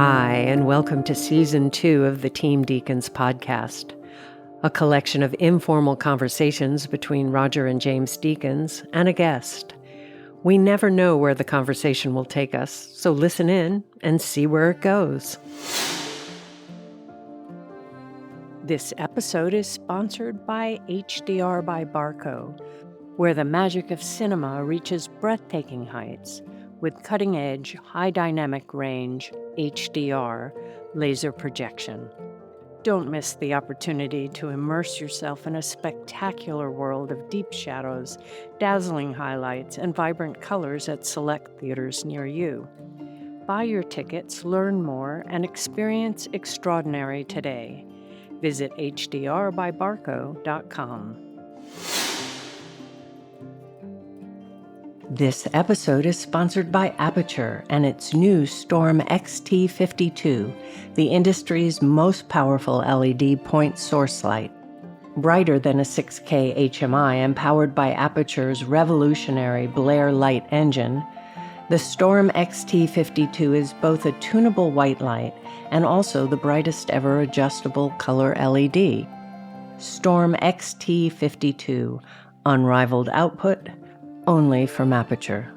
Hi, and welcome to Season 2 of the Team Deakins Podcast, a collection of informal conversations between Roger and James Deakins and a guest. We never know where the conversation will take us, so listen in and see where it goes. This episode is sponsored by HDR by Barco, where the magic of cinema reaches breathtaking heights with cutting-edge, high-dynamic range, HDR, laser projection. Don't miss the opportunity to immerse yourself in a spectacular world of deep shadows, dazzling highlights, and vibrant colors at select theaters near you. Buy your tickets, learn more, and experience extraordinary today. Visit hdrbybarco.com. This episode is sponsored by Aperture and its new Storm XT52, the industry's most powerful LED point source light. Brighter than a 6K HMI and powered by Aperture's revolutionary Blair light engine, the Storm XT52 is both a tunable white light and also the brightest ever adjustable color LED. Storm XT52, unrivaled output, only from Aperture.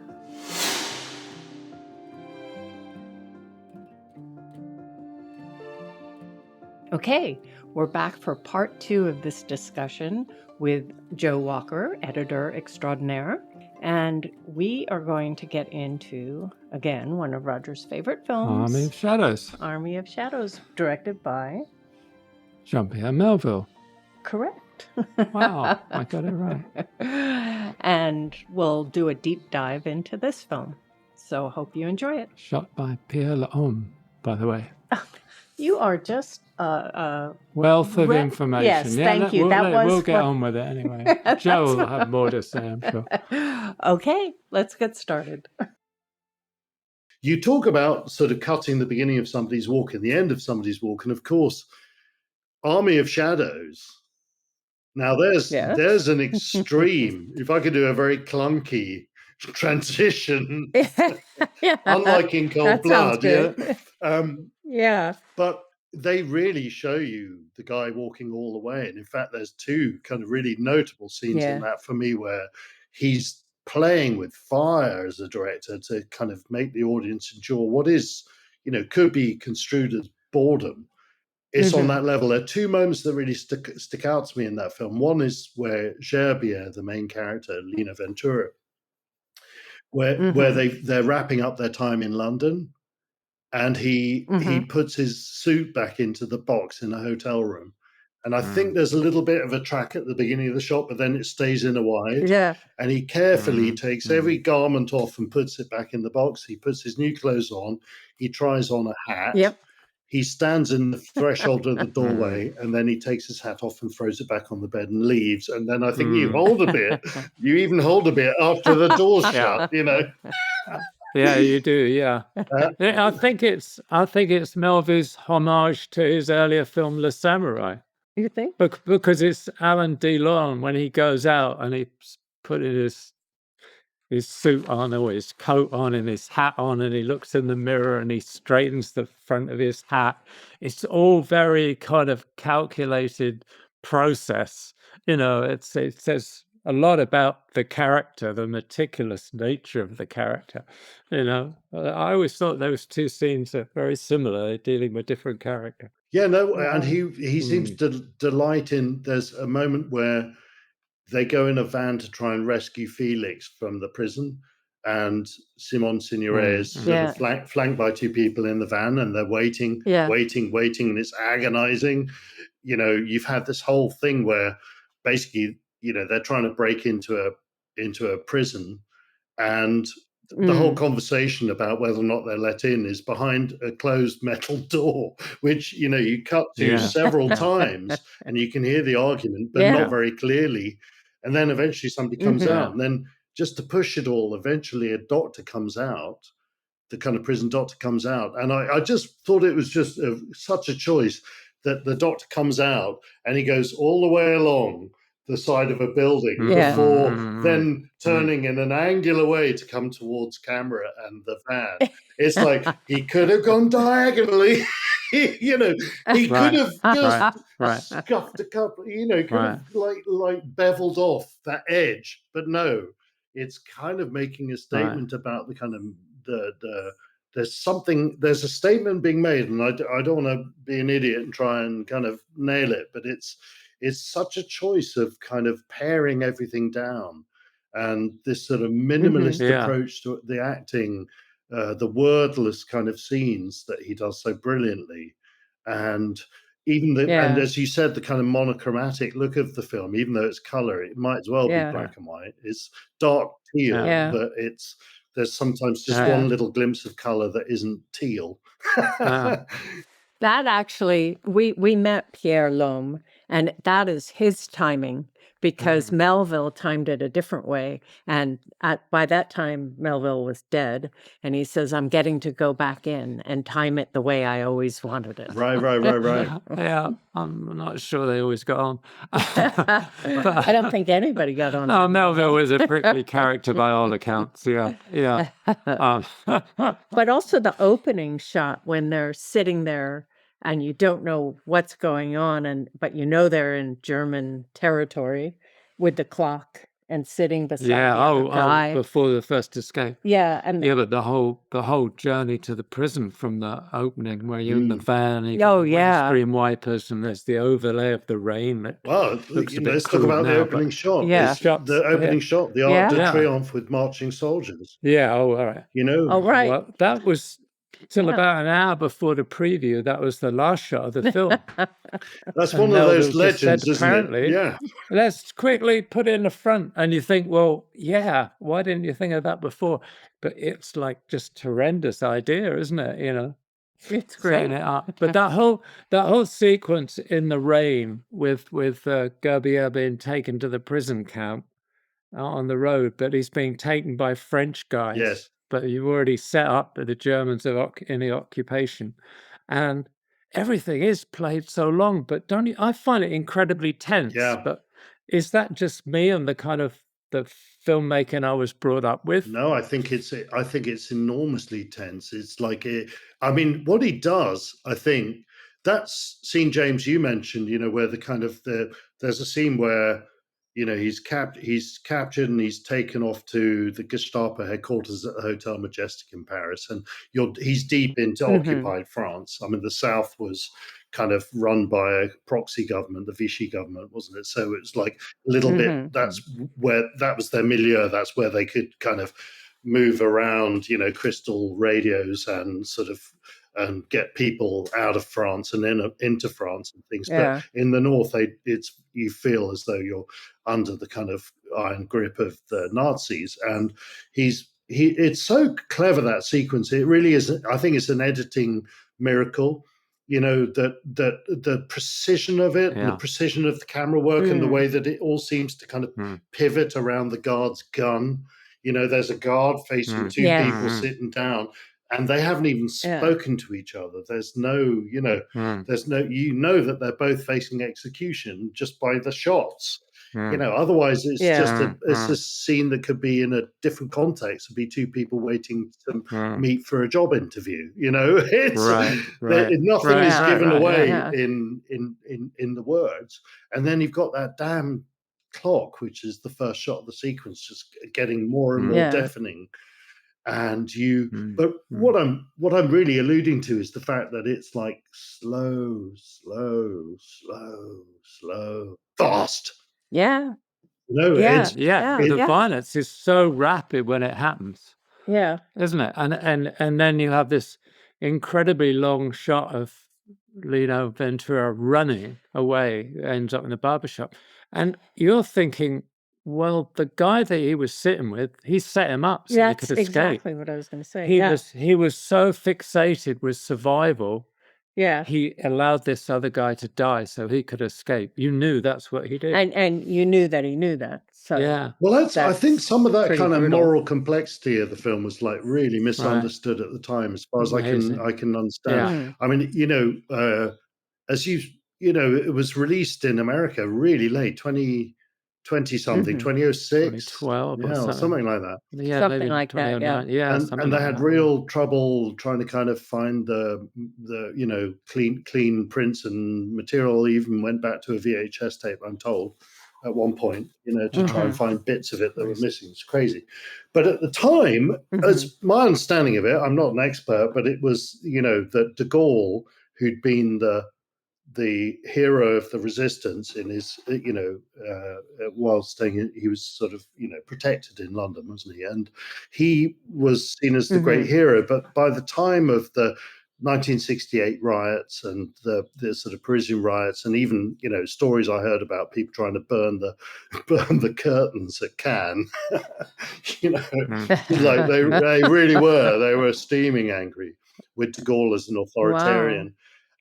Okay, we're back for part 2 of this discussion with Joe Walker, editor extraordinaire, and we are going to get into, again, one of Roger's favorite films, Army of Shadows. Army of Shadows, directed by Jean-Pierre Melville. Correct. Wow, I got it right. And we'll do a deep dive into this film. So hope you enjoy it. Shot by Pierre L'Homme, by the way. You are just wealth of information. Yes, thank you. We'll get on with it anyway. Joe will have more to say, I'm sure. Okay, let's get started. You talk about sort of cutting the beginning of somebody's walk and the end of somebody's walk, and of course, Army of Shadows. Now there's an extreme. If I could do a very clunky transition, unlike in Cold Blood, yeah. But they really show you the guy walking all the way, and in fact, there's two kind of really notable scenes in that for me where he's playing with fire as a director to kind of make the audience endure what is, could be construed as boredom. It's on that level. There are two moments that really stick out to me in that film. One is where Jean-Pierre, the main character, Lina Ventura, where they're wrapping up their time in London, and he puts his suit back into the box in a hotel room. And I think there's a little bit of a track at the beginning of the shot, but then it stays in a wide. Yeah. And he carefully takes every garment off and puts it back in the box. He puts his new clothes on. He tries on a hat. Yep. He stands in the threshold of the doorway, and then he takes his hat off and throws it back on the bed and leaves. And then I think you hold a bit. You even hold a bit after the door's shut, Yeah, you do. Yeah, I think it's Melville's homage to his earlier film Le Samurai. You think? Because it's Alain Delon when he goes out and he's putting his suit on or his coat on and his hat on, and he looks in the mirror and he straightens the front of his hat. It's all very kind of calculated process. It says a lot about the character, the meticulous nature of the character. I always thought those two scenes are very similar, dealing with different character. Yeah, no, and he seems to delight in. There's a moment where they go in a van to try and rescue Felix from the prison, and Simon Signoret is sort of flanked by two people in the van, and they're waiting, and it's agonizing. You've had this whole thing where basically, they're trying to break into a prison, and the whole conversation about whether or not they're let in is behind a closed metal door, which, you cut to several times and you can hear the argument, but not very clearly. And then eventually somebody comes out, and then just to push it all, eventually a doctor comes out, the kind of prison doctor comes out. And I just thought it was just such a choice that the doctor comes out and he goes all the way along the side of a building Yeah. before then turning in an angular way to come towards camera and the van. It's like he could have gone diagonally. You know, he could have just scuffed a couple, you know, could have like beveled off that edge, but no, it's kind of making a statement about the kind of there's a statement being made, and I don't want to be an idiot and try and kind of nail it, but it's such a choice of kind of paring everything down, and this sort of minimalist approach to the acting, the wordless kind of scenes that he does so brilliantly, and even and as you said, the kind of monochromatic look of the film, even though it's color, it might as well be black and white. It's dark teal, but there's sometimes just one little glimpse of color that isn't teal. That actually, we met Pierre Lhomme, and that is his timing, because Melville timed it a different way. And by that time, Melville was dead. And he says, I'm getting to go back in and time it the way I always wanted it. Right. Yeah, I'm not sure they always got on. I don't think anybody got on. No, Melville was a prickly character by all accounts. Yeah. But also the opening shot when they're sitting there and you don't know what's going on, but you know they're in German territory with the clock and sitting beside the other guy. Before the first escape. Yeah, but the whole journey to the prison from the opening where you're in the van, you stream wipers, and there's the overlay of the rain. Well, let's talk about the opening shot. Yeah, the opening shot, the Arc de Triomphe with marching soldiers. Yeah. Oh, all right. You know. Oh, right. Well, that was till about an hour before the preview. That was the last shot of the film. That's one of those legends, isn't it? Yeah. Let's quickly put it in the front. And you think, well, yeah, why didn't you think of that before? But it's like just horrendous idea, isn't it? You know, it's great. It up. But that whole sequence in the rain with Gerbier being taken to the prison camp on the road, but he's being taken by French guys. Yes. But you've already set up the Germans in the occupation, and everything is played so long. But don't you? I find it incredibly tense. Yeah. But is that just me and the kind of the filmmaking I was brought up with? No, I think it's enormously tense. It's like I mean, what he does, I think that scene, James, you mentioned, you know, where the kind of there's a scene where, you know, he's captured and he's taken off to the Gestapo headquarters at the Hotel Majestic in Paris, and he's deep into occupied France. I mean, the South was kind of run by a proxy government, the Vichy government, wasn't it? So it was like a little bit. That was their milieu. That's where they could kind of move around, you know, crystal radios and sort of and get people out of France and into France and things. Yeah. But in the north, you feel as though you're under the kind of iron grip of the Nazis. And it's so clever, that sequence. It really is. I think it's an editing miracle. You know, that the precision of it, and the precision of the camera work, and the way that it all seems to kind of pivot around the guard's gun. You know, there's a guard facing two people sitting down, and they haven't even spoken to each other. There's no, you know, that they're both facing execution just by the shots. You know, otherwise it's just a scene that could be in a different context. It'd be two people waiting to meet for a job interview. You know, it's nothing is given away in the words. And then you've got that damn clock, which is the first shot of the sequence, just getting more and more deafening. And but what I'm really alluding to is the fact that it's like slow, fast. Yeah. No, the violence is so rapid when it happens. Yeah. Isn't it? And then you have this incredibly long shot of Lino Ventura running away, ends up in a barbershop. And you're thinking, well, the guy that he was sitting with, he set him up so he could escape. That's exactly what I was going to say. He was so fixated with survival. Yeah. He allowed this other guy to die so he could escape. You knew that's what he did. And you knew that he knew that. So yeah. Well, I think some of that kind of moral complexity of the film was like really misunderstood at the time, as far as I can understand. Yeah. I mean, you know, as you know, it was released in America really late, 20-something, Mhm. 2006. 2012 or Yeah, or something. something like that. Yeah, Something maybe like that, yeah. 2009. Yeah, something And they like had that. real trouble trying to kind of find the clean prints and material. Even went back to a VHS tape, I'm told, at one point, to try and find bits of it that were Crazy. missing. It's crazy. But at the time, as my understanding of it, I'm not an expert, but it was, that de Gaulle, who'd been the hero of the resistance in his, while staying in, he was sort of, protected in London, wasn't he? And he was seen as the great hero. But by the time of the 1968 riots and the sort of Parisian riots, and even, stories I heard about people trying to burn the curtains at Cannes, like they really were. They were steaming angry with de Gaulle as an authoritarian. Wow.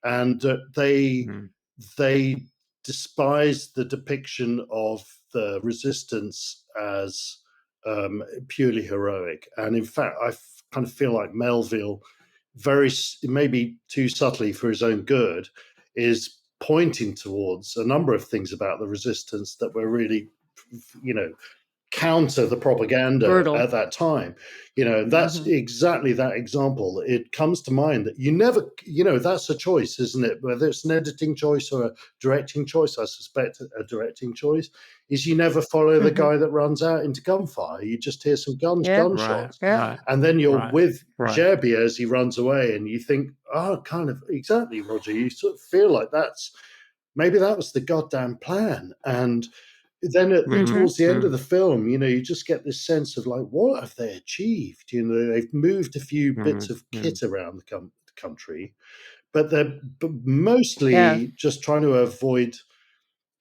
And they despised the depiction of the resistance as purely heroic. And in fact, I kind of feel like Melville, maybe too subtly for his own good, is pointing towards a number of things about the resistance that were really, counter the propaganda Brutal. at that time. That's exactly that example. It comes to mind that you never, that's a choice, isn't it? Whether it's an editing choice or a directing choice, I suspect a directing choice is you never follow the guy that runs out into gunfire. You just hear some gunshots. Right. And then you're with Right. Gerbier as he runs away and you think, kind of exactly, Roger. You sort of feel like maybe that was the goddamn plan. And then towards the end of the film, you just get this sense of like, what have they achieved? They've moved a few bits of kit around the country, but they're mostly just trying to avoid,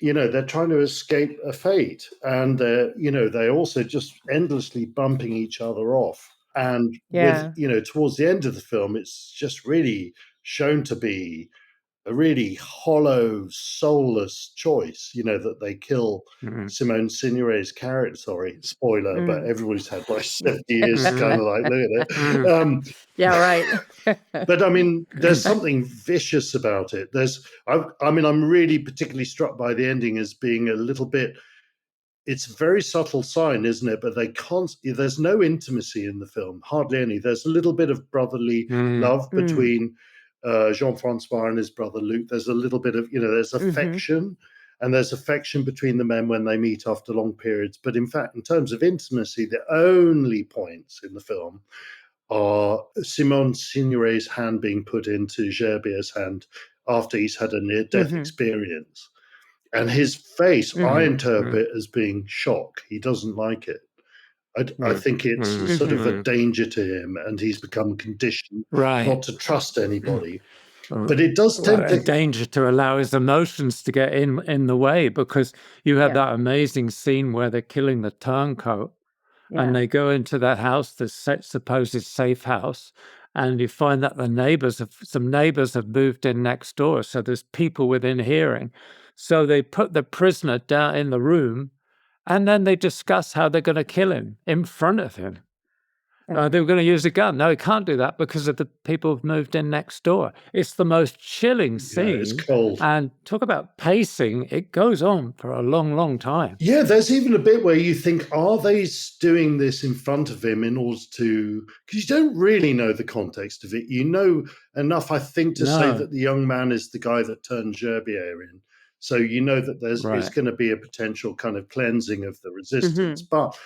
they're trying to escape a fate. And they're also just endlessly bumping each other off. And with, towards the end of the film, it's just really shown to be a really hollow, soulless choice, that they kill Simone Signori's character. Sorry, spoiler, but everybody's had like 70 years to kind of like look at it. Yeah, right. But I mean, there's something vicious about it. I'm really particularly struck by the ending as being a little bit, it's a very subtle sign, isn't it? But there's no intimacy in the film, hardly any. There's a little bit of brotherly love between Jean-Francois and his brother Luc. There's a little bit of, there's affection, and there's affection between the men when they meet after long periods. But in fact, in terms of intimacy, the only points in the film are Simone Signoret's hand being put into Gerbier's hand after he's had a near-death experience. And his face, I interpret as being shock. He doesn't like it. I think it's sort of a danger to him, and he's become conditioned not to trust anybody. But it does tend a danger to allow his emotions to get in the way, because you have that amazing scene where they're killing the turncoat, and they go into that house, the supposed safe house, and you find that some neighbors have moved in next door, so there's people within hearing. So they put the prisoner down in the room, and then they discuss how they're going to kill him in front of him. They were going to use a gun. No, he can't do that because of the people who've moved in next door. It's the most chilling scene. It's cold. And talk about pacing. It goes on for a long, long time. Yeah, there's even a bit where you think, are they doing this in front of him in order to... Because you don't really know the context of it. You know enough, I think, to say that the young man is the guy that turned Gerbier in. So you know that there's going to be a potential kind of cleansing of the resistance. But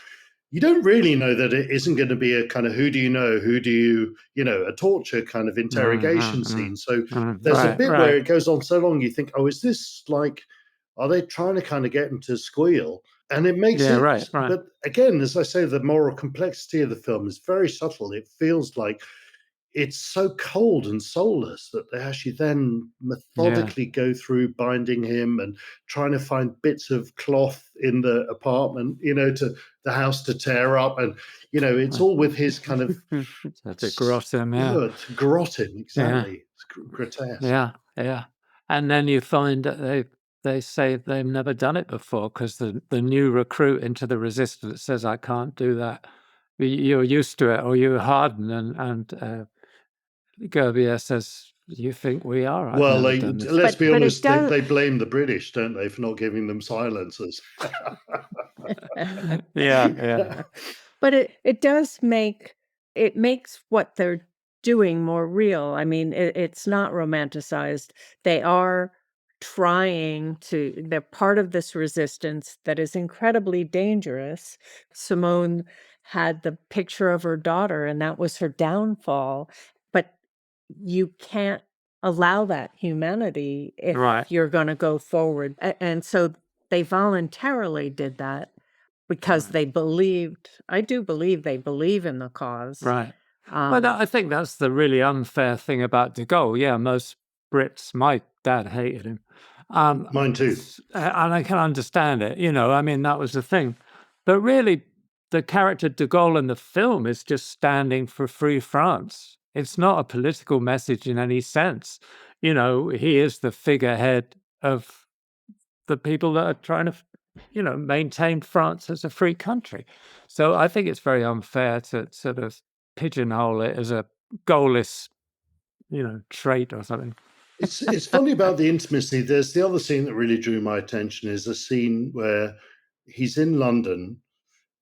you don't really know that it isn't going to be a kind of who do you know, a torture kind of interrogation scene. So there's a bit where it goes on so long, you think, is this like, are they trying to kind of get him to squeal? And it makes it, right. But again, as I say, the moral complexity of the film is very subtle. It feels like it's so cold and soulless that they actually then methodically go through binding him and trying to find bits of cloth in the apartment, to the house to tear up. And, it's all with his kind of... to grot him, to grot him, exactly. It's grotesque. Yeah. And then you find that they say they've never done it before, because the new recruit into the resistance says, I can't do that. You're used to it, or you're hardened. And Gerbier says, you think we are? I've Well, never done this. let's be But it honest, does- they blame the British, don't they, for not giving them silencers? Yeah. But it does makes what they're doing more real. I mean, it's not romanticized. They are they're part of this resistance that is incredibly dangerous. Simone had the picture of her daughter, and that was her downfall. But you can't allow that humanity if Right. you're going to go forward. And so they voluntarily did that because they believed, I do believe they believe in the cause. Right. But I think that's the really unfair thing about de Gaulle. Yeah, most Brits, my dad hated him. Mine too. And I can understand it. I mean, that was the thing. But really, the character de Gaulle in the film is just standing for free France. It's not a political message in any sense. He is the figurehead of the people that are trying to, maintain France as a free country. So I think it's very unfair to sort of pigeonhole it as a goalless, trait or something. It's funny about the intimacy. There's the other scene that really drew my attention is a scene where he's in London,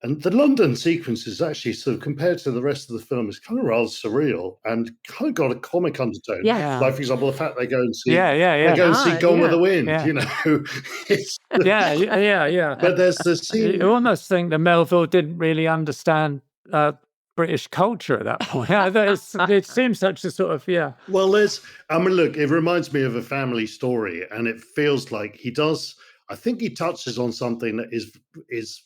and the London sequence is actually sort of compared to the rest of the film is kind of rather surreal and kind of got a comic undertone. Yeah. Like, for example, the fact they go and see Yeah. they go and see Gone with the Wind. Yeah. It's, Yeah. But there's the scene. You almost think that Melville didn't really understand British culture at that point. It seems such a sort of Well, look, it reminds me of a family story, and it feels like he does. I think he touches on something that is,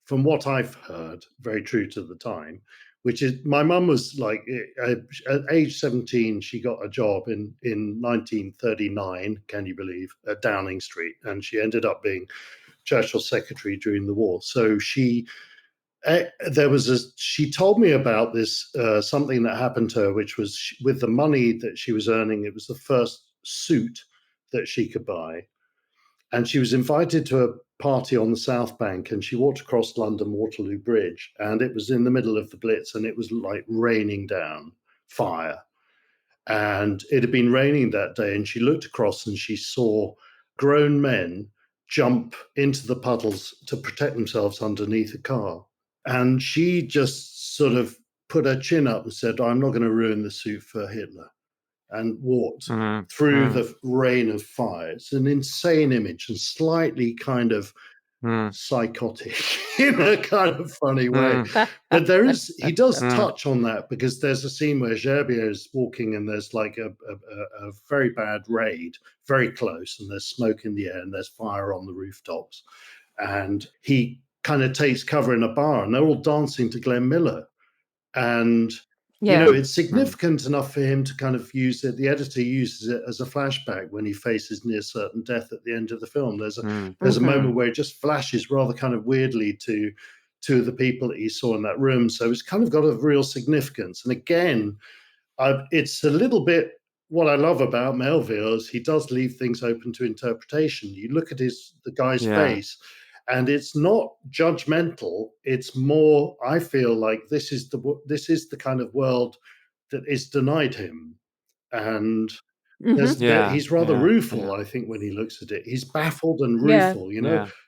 from what I've heard, very true to the time, which is my mum was like, at age 17, she got a job in 1939, can you believe, at Downing Street, and she ended up being Churchill secretary during the war. So she told me about this, something that happened to her, which was with the money that she was earning, it was the first suit that she could buy. And she was invited to a party on the South Bank, and she walked across London Waterloo Bridge, and it was in the middle of the Blitz, and it was like raining down fire. And it had been raining that day, and she looked across and she saw grown men jump into the puddles to protect themselves underneath a car. And she just sort of put her chin up and said, I'm not going to ruin the suit for Hitler, and walked through the rain of fire. It's an insane image and slightly kind of psychotic in a kind of funny way. But he does touch on that, because there's a scene where Gerbier is walking and there's like a very bad raid, very close, and there's smoke in the air and there's fire on the rooftops. And he kind of takes cover in a bar, and they're all dancing to Glenn Miller. And it's significant enough for him to kind of use it. The editor uses it as a flashback when he faces near certain death at the end of the film. There's a moment where it just flashes rather kind of weirdly to the people that he saw in that room. So it's kind of got a real significance. And again, it's a little bit what I love about Melville is he does leave things open to interpretation. You look at the guy's face, and it's not judgmental. It's more, I feel like this is the kind of world that is denied him. And he's rather rueful, I think, when he looks at it. He's baffled and rueful,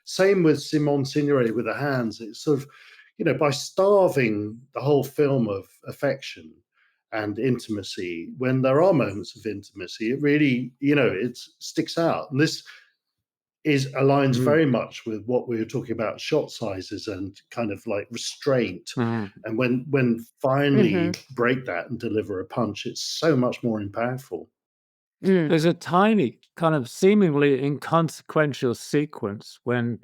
Same with Simone Signoret with the hands. It's sort of, by starving the whole film of affection and intimacy, when there are moments of intimacy, it really, it sticks out. And this aligns very much with what we were talking about, shot sizes and kind of like restraint. And when finally break that and deliver a punch, it's so much more impactful. There's a tiny kind of seemingly inconsequential sequence when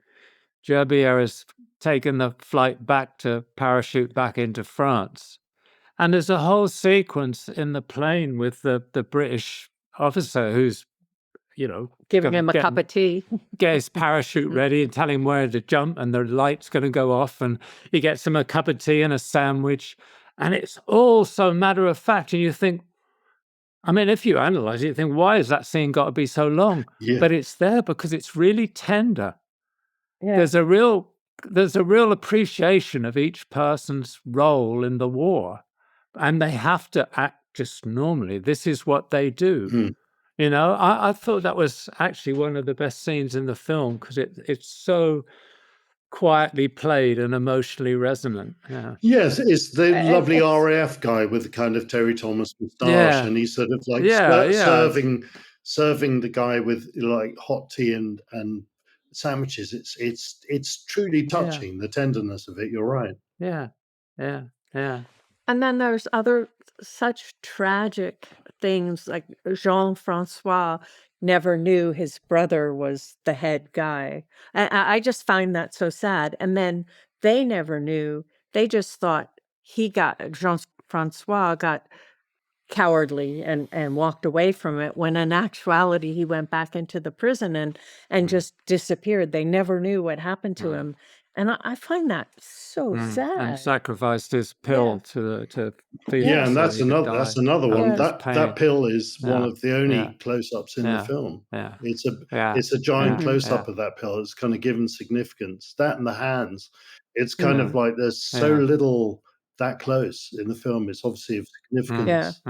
Gerbier has taken the flight back to parachute back into France. And there's a whole sequence in the plane with the British officer who's, giving him a cup of tea, get his parachute ready and tell him where to jump, and the light's going to go off, and he gets him a cup of tea and a sandwich, and it's all so matter of fact. And you think, I mean, if you analyze it, you think, why has that scene got to be so long? But it's there because it's really tender. There's a real appreciation of each person's role in the war, and they have to just normally. This is what they do. Mm. You know, I thought that was actually one of the best scenes in the film because it's so quietly played and emotionally resonant. Yeah. Yes, it's the And lovely it's RAF guy with the kind of Terry Thomas moustache, Yeah. and he's sort of like Yeah, yeah. serving the guy with like hot tea and sandwiches. It's truly touching, the tenderness of it. You're right. Yeah. Yeah. Yeah. And then there's other such tragic things like Jean-Francois never knew his brother was the head guy. I just find that so sad. And then they never knew. They just thought Jean-Francois got cowardly and walked away from it, when in actuality he went back into the prison and Mm. just disappeared. They never knew what happened to Mm. him. And I find that so And sad. sacrificed his pill to feed Yeah, him and so that's he could another die one. of his pain. That pill is one Yeah. of the only Yeah. close-ups in the Yeah. film. Yeah. It's Yeah. a giant Mhm. close-up Yeah. of that pill. It's kind of given significance. That and the hands. It's kind Yeah. of like there's so Yeah. little that close in the film. It's obviously of Yeah. significance.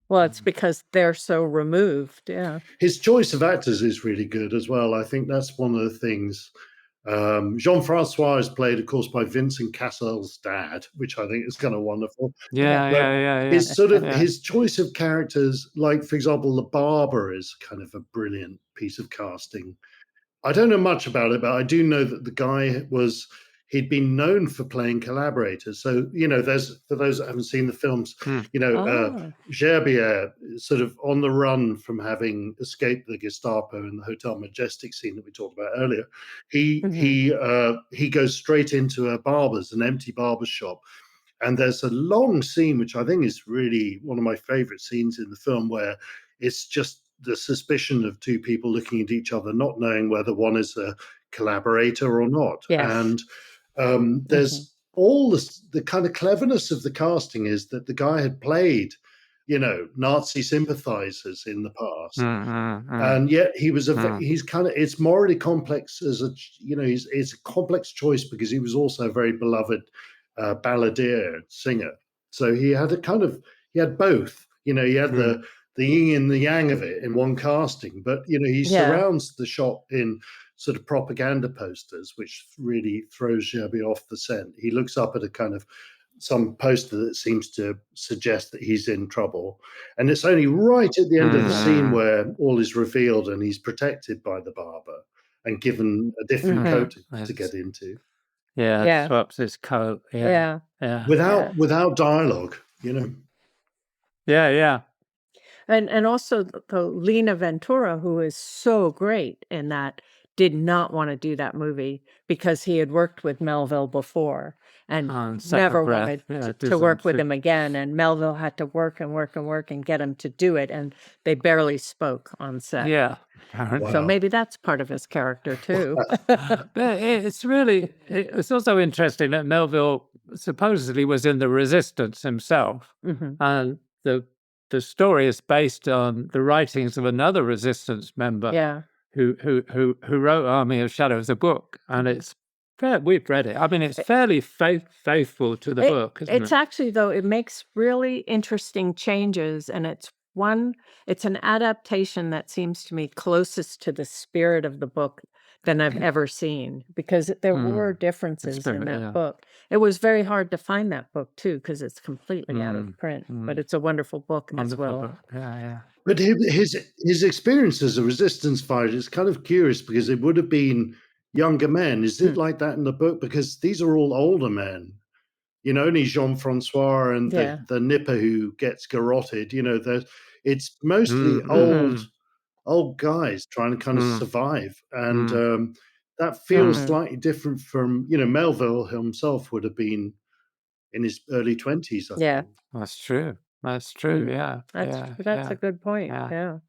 Well, it's because they're so removed. Yeah. His choice of actors is really good as well. I think that's one of the things. Jean-Francois is played, of course, by Vincent Cassel's dad, which I think is kind of wonderful. Yeah. But Yeah. his sort of Yeah. his choice of characters, like for example, the barber is kind of a brilliant piece of casting. I don't know much about it, but I do know that the guy he'd been known for playing collaborators. So, you know, for those that haven't seen the films, you know, Oh. Gerbier is sort of on the run from having escaped the Gestapo in the Hotel Majestic scene that we talked about earlier. He goes straight into an empty barber shop. And there's a long scene, which I think is really one of my favorite scenes in the film, where it's just the suspicion of two people looking at each other, not knowing whether one is a collaborator or not. Yes. And there's all the kind of cleverness of the casting is that the guy had played, you know, Nazi sympathizers in the past. And yet he was he's kind of, it's morally complex as a, you know, it's a complex choice because he was also a very beloved balladeer singer. So he had he had both, you know, he had the yin and the yang of it in one casting, but, you know, he surrounds the shot in sort of propaganda posters, which really throws Gerbier off the scent. He looks up at a kind of some poster that seems to suggest that he's in trouble. And it's only right at the end of the scene where all is revealed and he's protected by the barber and given a different coat to get into. Yeah, swaps his coat. Yeah. Without dialogue, you know. Yeah. And also the Lena Ventura, who is so great in that, did not want to do that movie because he had worked with Melville before and never wanted to work with him again. And Melville had to work and get him to do it. And they barely spoke on set. Yeah. So maybe that's part of his character too. But it's also interesting that Melville supposedly was in the resistance himself. And the story is based on the writings of another resistance member who wrote Army of Shadows, a book, and we've read it. I mean, it's fairly faithful to the book, isn't it? It's actually, though, it makes really interesting changes, and it's an adaptation that seems to me closest to the spirit of the book than I've ever seen, because there were differences in that book. It was very hard to find that book too, because it's completely out of print, but it's a wonderful book as well. Book. Yeah. But his experience as a resistance fighter is kind of curious because it would have been younger men. Is it like that in the book? Because these are all older men. You know, only Jean-Francois and the nipper who gets garroted. You know, it's mostly old guys trying to kind of survive. And that feels slightly different from, you know, Melville himself would have been in his early 20s, I think. That's true. Yeah. That's a good point. Yeah.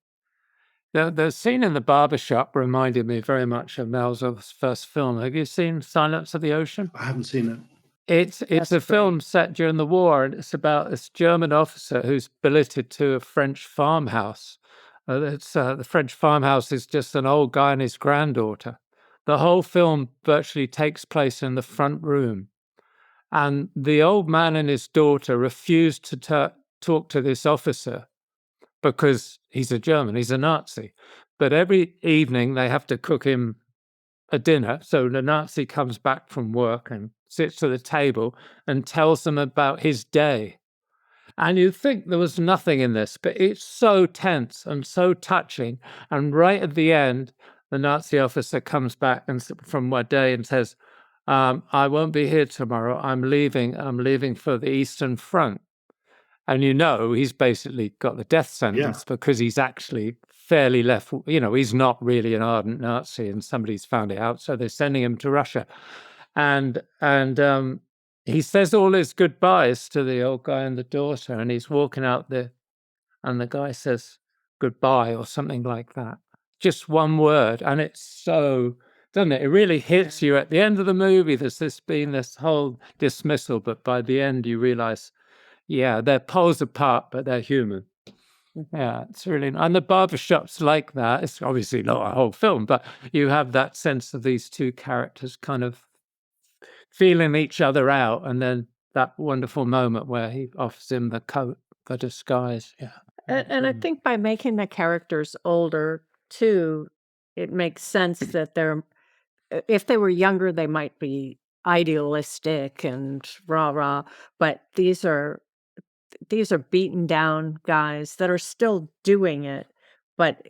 The scene in the barbershop reminded me very much of Melville's first film. Have you seen Silence of the Ocean? I haven't seen it. It's a film set during the war, and it's about this German officer who's billeted to a French farmhouse. The French farmhouse is just an old guy and his granddaughter. The whole film virtually takes place in the front room. And the old man and his daughter refuse to talk to this officer because he's a German, he's a Nazi. But every evening they have to cook him a dinner. So the Nazi comes back from work and sits at the table and tells them about his day. And you'd think there was nothing in this, but it's so tense and so touching. And right at the end, the Nazi officer comes back and from one day and says, I won't be here tomorrow. I'm leaving for the Eastern Front. And he's basically got the death sentence because he's actually fairly left. He's not really an ardent Nazi, and somebody's found it out. So they're sending him to Russia. And he says all his goodbyes to the old guy and the daughter, and he's walking out there, and the guy says goodbye or something like that. Just one word. And it's so, doesn't it? It really hits you at the end of the movie. There's been this whole dismissal, but by the end you realize, they're poles apart, but they're human. Yeah, it's really, and the barbershops like that. It's obviously not a whole film, but you have that sense of these two characters kind of feeling each other out, and then that wonderful moment where he offers him the coat, the disguise. Yeah. And I think by making the characters older too, it makes sense that if they were younger, they might be idealistic and rah, but these are beaten down guys that are still doing it, but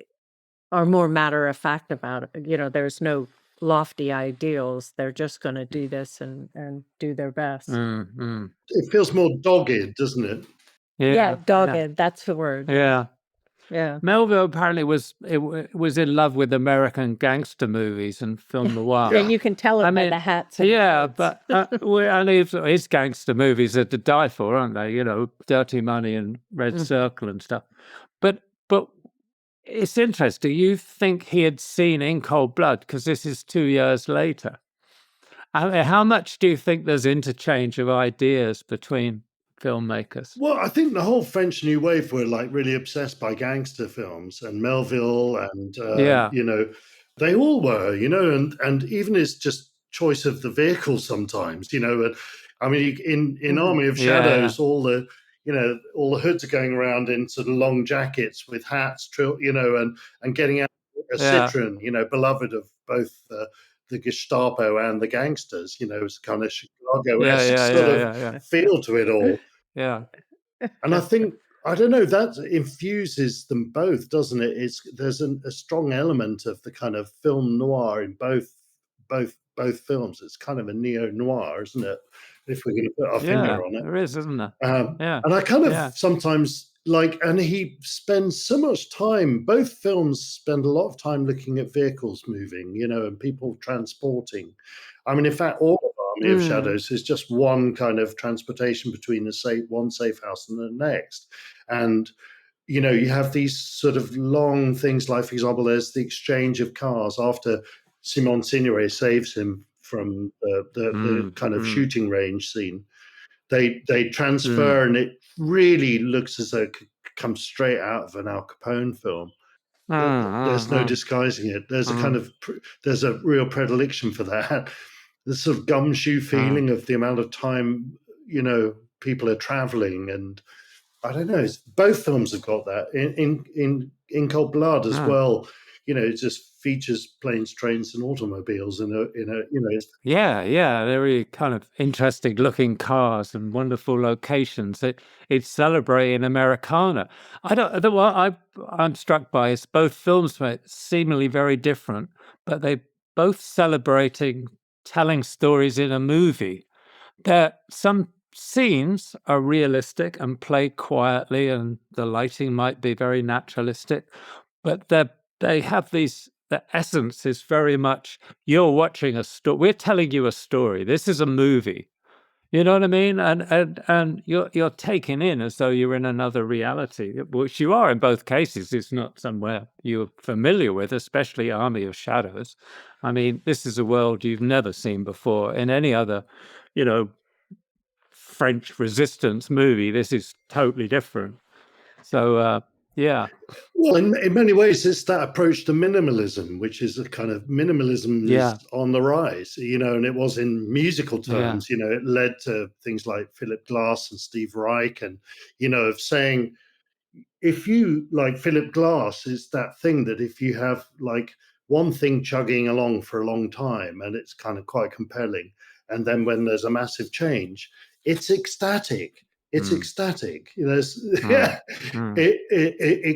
are more matter of fact about it. There's no lofty ideals. They're just going to do this and do their best. It feels more dogged, doesn't it? Yeah, dogged. Yeah. That's the word. Yeah. Yeah. Melville apparently was in love with American gangster movies and film noir. And you can tell it by the hats. But his gangster movies are to die for, aren't they? Dirty Money and Red Circle and stuff. But it's interesting. You think he had seen In Cold Blood because this is 2 years later. How much do you think there's interchange of ideas between filmmakers? Well, I think the whole French New Wave were like really obsessed by gangster films, and Melville and they all were, and even his just choice of the vehicle sometimes, and I mean in Army of Shadows, all the hoods are going around in sort of long jackets with hats, and getting out a Citroen, beloved of both the Gestapo and the gangsters. It's kind of Chicago-esque feel to it all. Yeah. And I think, I don't know, that infuses them both, doesn't it? There's a strong element of the kind of film noir in both films. It's kind of a neo-noir, isn't it? If we're going to put our finger on it. There is, isn't there? And I kind of sometimes and he spends so much time, both films spend a lot of time looking at vehicles moving, and people transporting. I mean, in fact, all of Army of Shadows is just one kind of transportation between one safe house and the next. And, you have these sort of long things, like, for example, there's the exchange of cars after Simon Signoret saves him from the kind of shooting range scene. They transfer, and it really looks as though it could come straight out of an Al Capone film. There's no disguising it. There's there's a real predilection for that. The sort of gumshoe feeling of the amount of time, people are traveling, and I don't know. Both films have got that. In Cold Blood as well. It just features planes, trains, and automobiles in a. Very kind of interesting looking cars and wonderful locations. It's celebrating Americana. What I'm struck by is both films were seemingly very different, but they both celebrating telling stories in a movie. Some scenes are realistic and played quietly, and the lighting might be very naturalistic, but they have these. The essence is very much you're watching a story. We're telling you a story. This is a movie. You know what I mean? And you're taken in as though you're in another reality, which you are in both cases. It's not somewhere you're familiar with, especially Army of Shadows. I mean, this is a world you've never seen before in any other, French resistance movie. This is totally different. So Yeah. Well, in many ways, it's that approach to minimalism, which is a kind of minimalism Yeah. is on the rise, and it was in musical terms, it led to things like Philip Glass and Steve Reich and, of saying, if you like Philip Glass is that thing that if you have like one thing chugging along for a long time and it's kind of quite compelling, and then when there's a massive change, it's ecstatic. It's ecstatic. It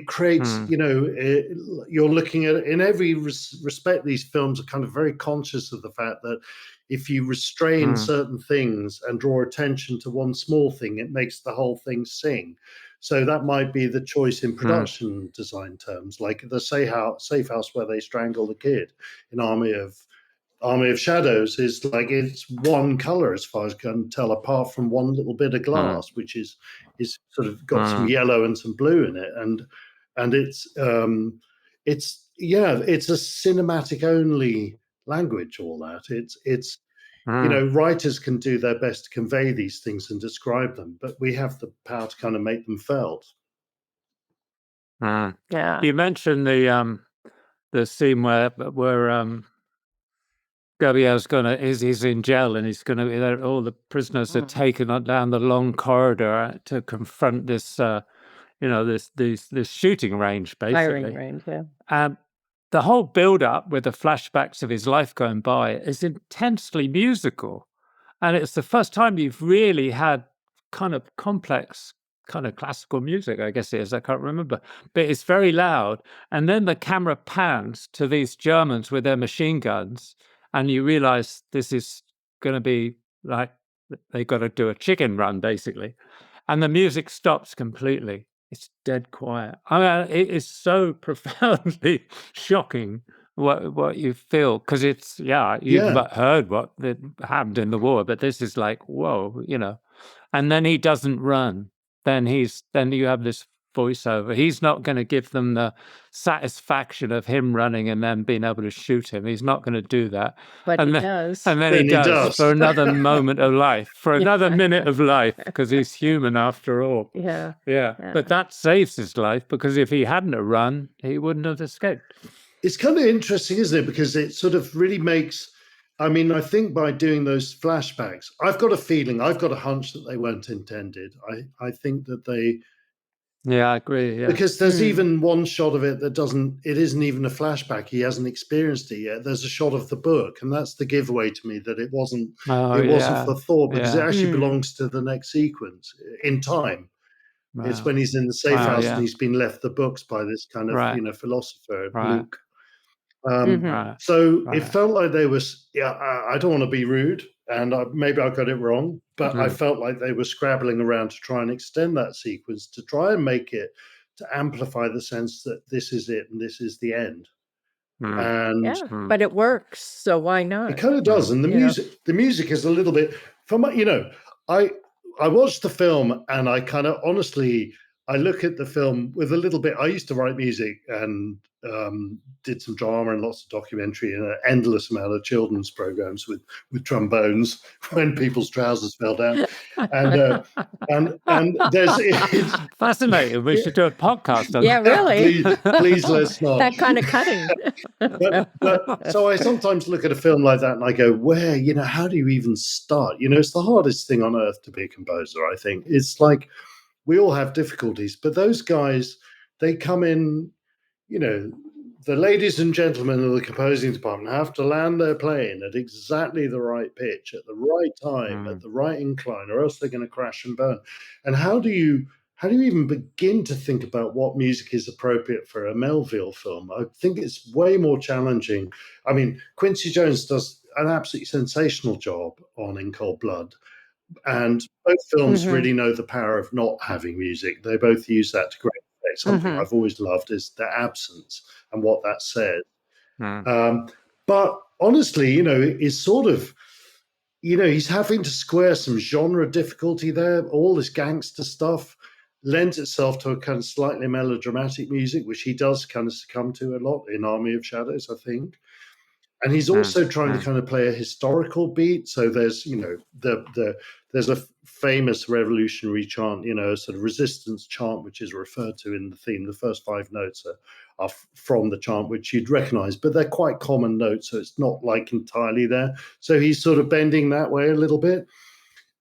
creates. You're looking at in every respect. These films are kind of very conscious of the fact that if you restrain certain things and draw attention to one small thing, it makes the whole thing sing. So that might be the choice in production design terms, like the safe house where they strangle the kid in Army of Shadows is like it's one color as far as I can tell, apart from one little bit of glass, which is sort of got some yellow and some blue in it, and it's a cinematic only language. All that it's writers can do their best to convey these things and describe them, but we have the power to kind of make them felt. Yeah. You mentioned the scene where Gabriel's he's in jail and he's gonna all the prisoners are taken down the long corridor to confront this this shooting range, basically. Firing range, yeah. The whole build-up with the flashbacks of his life going by is intensely musical. And it's the first time you've really had kind of complex, kind of classical music, I guess it is. I can't remember. But it's very loud. And then the camera pans to these Germans with their machine guns. And you realize this is going to be like they got to do a chicken run, basically. And the music stops completely. It's dead quiet. I mean, it is so profoundly shocking what you feel, because it's you've heard what happened in the war, but this is like, whoa, and then he doesn't run. Then you have this voiceover. He's not going to give them the satisfaction of him running and then being able to shoot him. He's not going to do that. But he does. And then he does for another moment of life, for another minute of life, because he's human after all. Yeah. But that saves his life, because if he hadn't have run, he wouldn't have escaped. It's kind of interesting, isn't it? Because it sort of really makes, I mean, I think by doing those flashbacks, I've got a hunch that they weren't intended. I think that they... Yeah, I agree. Yeah. Because there's even one shot of it that it isn't even a flashback. He hasn't experienced it yet. There's a shot of the book, and that's the giveaway to me that it wasn't for thought, because it actually belongs to the next sequence in time. Wow. It's when he's in the safe house and he's been left the books by this kind of philosopher, Luke. So it felt like they was, I don't want to be rude, and maybe I got it wrong, but I felt like they were scrabbling around to try and extend that sequence, to try and make it, to amplify the sense that this is it and this is the end. And but it works, so why not? It kind of does. And the music is a little bit, I watched the film, and I kind of honestly, I look at the film with a little bit, I used to write music and did some drama and lots of documentary and an endless amount of children's programs with trombones when people's trousers fell down. And there's fascinating. We should do a podcast on that. Really? Please let's not. That kind of cutting. but so I sometimes look at a film like that and I go, how do you even start? It's the hardest thing on earth to be a composer, I think. It's like, we all have difficulties, but those guys, they come in, the ladies and gentlemen of the composing department have to land their plane at exactly the right pitch, at the right time, at the right incline, or else they're going to crash and burn. And how do you even begin to think about what music is appropriate for a Melville film? I think it's way more challenging. I mean, Quincy Jones does an absolutely sensational job on In Cold Blood. And both films really know the power of not having music. They both use that to great effect. Something I've always loved is the absence and what that says. But honestly, it's sort of, he's having to square some genre difficulty there. All this gangster stuff lends itself to a kind of slightly melodramatic music, which he does kind of succumb to a lot in Army of Shadows, I think. And he's also trying to kind of play a historical beat. So there's, there's a famous revolutionary chant, a sort of resistance chant, which is referred to in the theme. The first 5 notes are from the chant, which you'd recognize, but they're quite common notes, so it's not like entirely there. So he's sort of bending that way a little bit.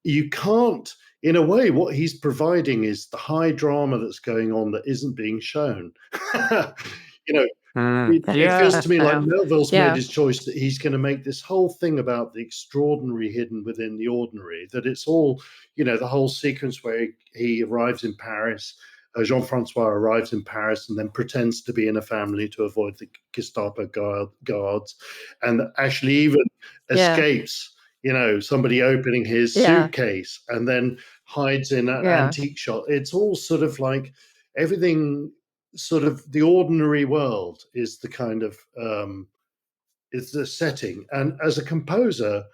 You can't, in a way, what he's providing is the high drama that's going on that isn't being shown. It feels to me like Melville's made his choice that he's going to make this whole thing about the extraordinary hidden within the ordinary, that it's all, the whole sequence where he arrives in Paris, Jean-Francois arrives in Paris and then pretends to be in a family to avoid the Gestapo guards, and actually even escapes, somebody opening his suitcase and then hides in an antique shop. It's all sort of like everything. Sort of the ordinary world is the kind of is the setting, and as a composer,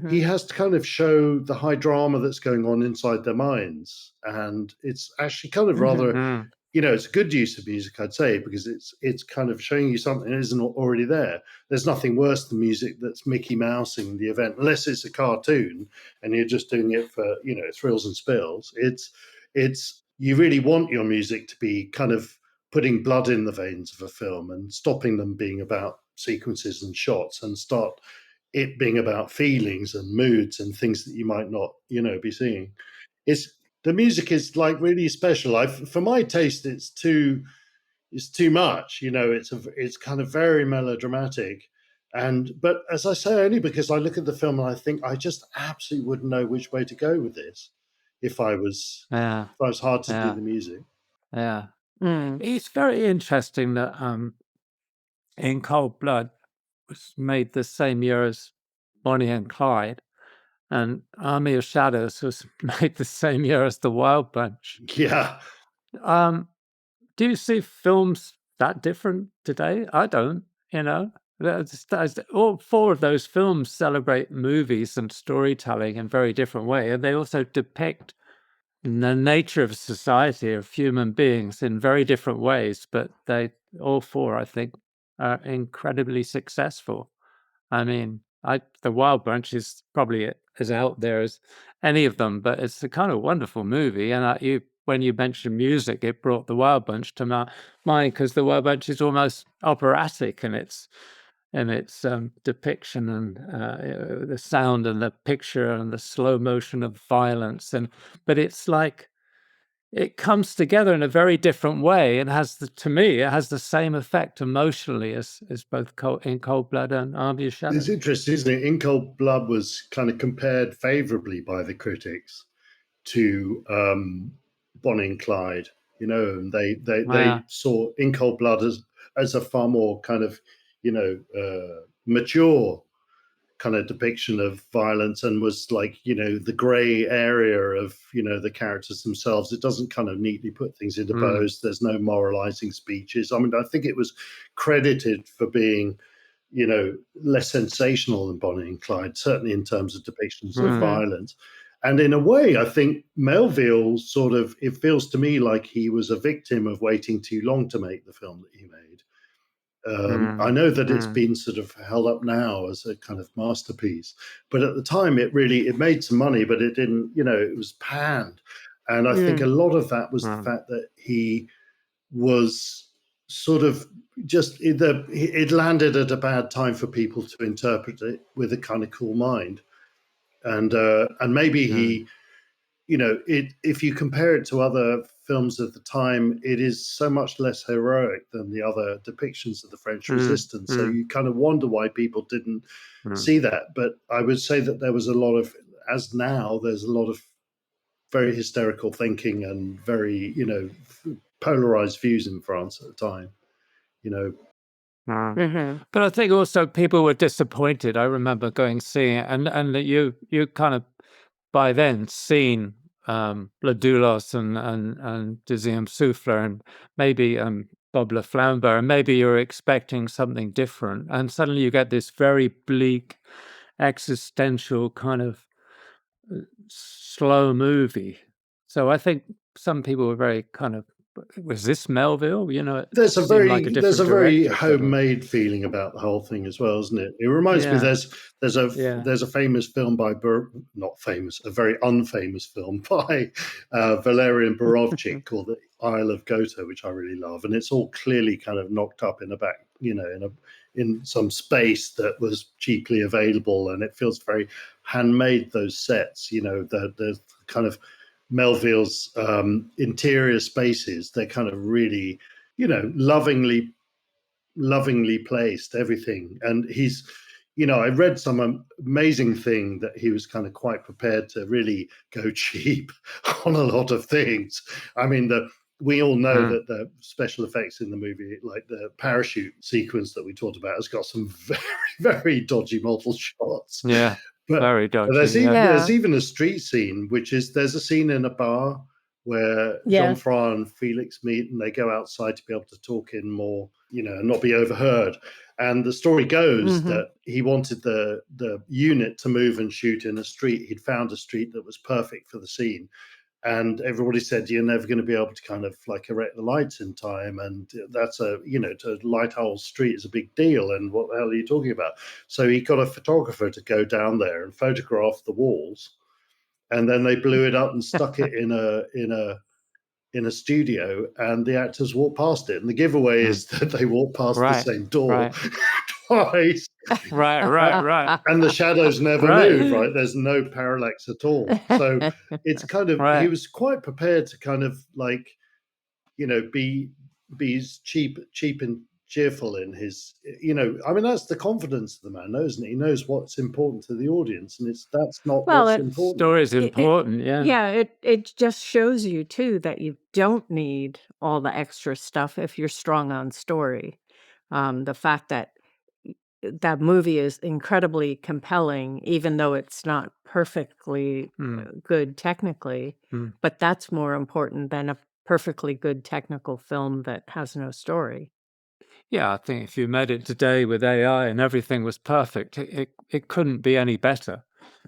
he has to kind of show the high drama that's going on inside their minds, and it's actually kind of rather, it's a good use of music, I'd say, because it's kind of showing you something that isn't already there. There's nothing worse than music that's Mickey Mousing the event, unless it's a cartoon and you're just doing it for thrills and spills. It's you really want your music to be kind of putting blood in the veins of a film and stopping them being about sequences and shots and start it being about feelings and moods and things that you might not, be seeing. The music is like really special. For my taste, it's too much. It's kind of very melodramatic, but as I say, only because I look at the film and I think I just absolutely wouldn't know which way to go with this if I was hard to do the music. Yeah. It's very interesting that In Cold Blood was made the same year as Bonnie and Clyde, and Army of Shadows was made the same year as The Wild Bunch. Yeah. Do you see films that different today? I don't, all 4 of those films celebrate movies and storytelling in very different way, and they also depict the nature of society, of human beings, in very different ways, but they all 4, I think, are incredibly successful. I mean, The Wild Bunch is probably as out there as any of them, but it's a kind of wonderful movie. And when you mentioned music, it brought The Wild Bunch to my mind, because The Wild Bunch is almost operatic in its depiction and the sound and the picture and the slow motion of violence, but it's like it comes together in a very different way, and to me it has the same effect emotionally as both In Cold Blood and Army of Shadows. It's interesting, isn't it? In Cold Blood was kind of compared favorably by the critics to Bonnie and Clyde, and they saw In Cold Blood as a far more kind of mature kind of depiction of violence, and was like the gray area of the characters themselves. It doesn't kind of neatly put things into bows. There's no moralizing speeches. I mean, I think it was credited for being less sensational than Bonnie and Clyde, certainly in terms of depictions of violence. And in a way, I think Melville it feels to me like he was a victim of waiting too long to make the film that he made. I know that it's been sort of held up now as a kind of masterpiece, but at the time it made some money, but it didn't, it was panned. And I think a lot of that was the fact that he was sort of just it landed at a bad time for people to interpret it with a kind of cool mind. And maybe he, if you compare it to other films of the time, it is so much less heroic than the other depictions of the French resistance. So you kind of wonder why people didn't see that. But I would say that there was there's a lot of very hysterical thinking and very, polarized views in France at the time, But I think also people were disappointed. I remember seeing it, and you kind of by then seen Bladoulos and Deuxième Souffle and maybe Bob Le Flambeau, and maybe you're expecting something different, and suddenly you get this very bleak, existential kind of slow movie. So I think some people were very kind of Was this Melville? It There's a seemed like a very different director. homemade feeling about the whole thing as well, isn't it? It reminds me. Yeah, There's yeah. a famous film by not famous, a very unfamous film by Valerian Borovchik called The Isle of Gota, which I really love, and it's all clearly kind of knocked up in the back, in some space that was cheaply available, and it feels very handmade. Those sets, the kind of Melville's interior spaces, they're kind of really, lovingly placed, everything. And he's, I read some amazing thing that he was kind of quite prepared to really go cheap on a lot of things. I mean, we all know that the special effects in the movie, like the parachute sequence that we talked about, has got some very, very dodgy model shots. Yeah, But very dodgy. there's even a street scene, there's a scene in a bar where Jean-Pierre and Felix meet, and they go outside to be able to talk in more, and not be overheard. And the story goes that he wanted the unit to move and shoot in a street. He'd found a street that was perfect for the scene. And everybody said, you're never going to be able to kind of like erect the lights in time. And that's to light a whole street is a big deal. And what the hell are you talking about? So he got a photographer to go down there and photograph the walls. And then they blew it up and stuck it in a studio, and the actors walked past it. And the giveaway is that they walked past the same door twice. Right. And the shadows never move, right? There's no parallax at all. So it's kind of, he was quite prepared to kind of like, be cheap and cheerful in his, I mean, that's the confidence of the man, isn't it? He knows what's important to the audience, and that's not what's important. Story is important, Yeah, it just shows you too that you don't need all the extra stuff if you're strong on story. The fact that that movie is incredibly compelling, even though it's not perfectly good technically, but that's more important than a perfectly good technical film that has no story. Yeah, I think if you made it today with AI and everything was perfect, it couldn't be any better.